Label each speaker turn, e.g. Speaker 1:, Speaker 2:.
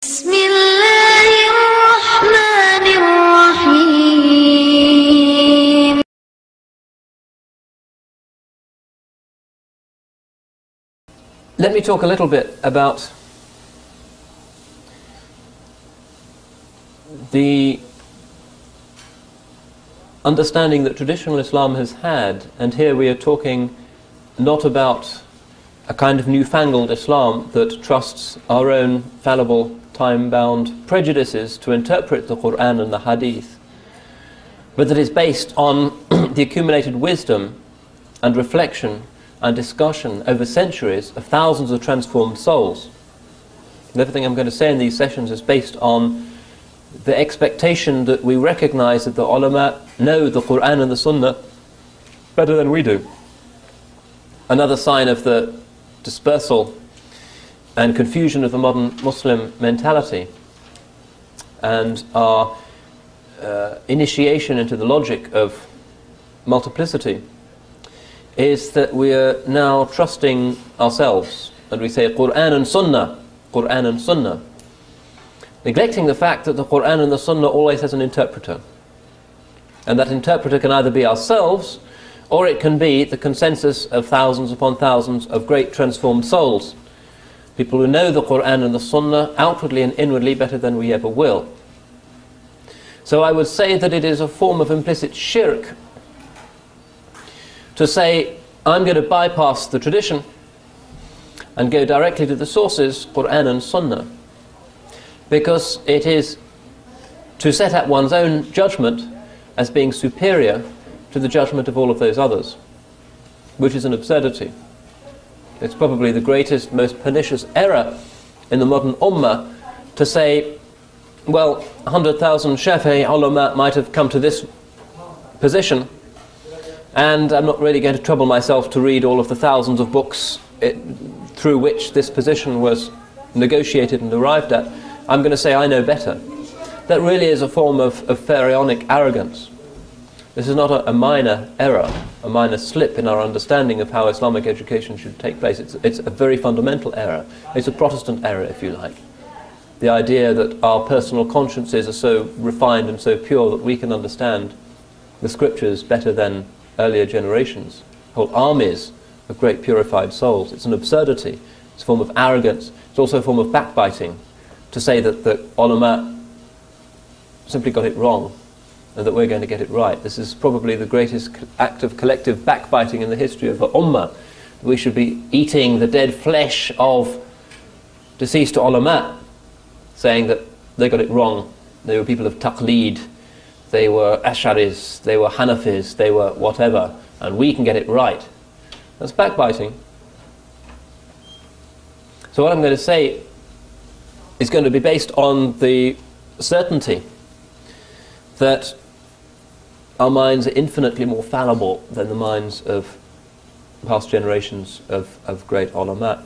Speaker 1: بسم الله الرحمن الرحيم.
Speaker 2: Let me talk a little bit about the understanding that traditional Islam has had, and here we are talking not about a kind of newfangled Islam that trusts our own fallible, time-bound prejudices to interpret the Quran and the Hadith, but that is based on the accumulated wisdom and reflection and discussion over centuries of thousands of transformed souls. And everything I'm going to say in these sessions is based on the expectation that we recognize that the ulama know the Quran and the Sunnah better than we do. Another sign of the dispersal and confusion of the modern Muslim mentality and our initiation into the logic of multiplicity is that we are now trusting ourselves, and we say Quran and Sunnah, Quran and Sunnah, neglecting the fact that the Quran and the Sunnah always has an interpreter, and that interpreter can either be ourselves or it can be the consensus of thousands upon thousands of great transformed souls, people who know the Quran and the Sunnah outwardly and inwardly better than we ever will. So I would say that it is a form of implicit shirk to say, I'm going to bypass the tradition and go directly to the sources, Quran and Sunnah, because it is to set up one's own judgment as being superior to the judgment of all of those others, which is an absurdity. It's probably the greatest, most pernicious error in the modern ummah to say, well, 100,000 Shafi'i ulama might have come to this position, and I'm not really going to trouble myself to read all of the thousands of books through which this position was negotiated and arrived at. I'm going to say I know better. That really is a form of pharaonic arrogance. This is not a minor error, a minor slip in our understanding of how Islamic education should take place. It's a very fundamental error. It's a Protestant error, if you like. The idea that our personal consciences are so refined and so pure that we can understand the scriptures better than earlier generations, whole armies of great purified souls. It's an absurdity. It's a form of arrogance. It's also a form of backbiting to say that the ulama simply got it wrong and that we're going to get it right. This is probably the greatest act of collective backbiting in the history of the ummah. We should be eating the dead flesh of deceased ulama, saying that they got it wrong. They were people of taqleed, they were Ash'aris, they were Hanafis, they were whatever, and we can get it right. That's backbiting. So what I'm going to say is going to be based on the certainty that our minds are infinitely more fallible than the minds of past generations of great ulama.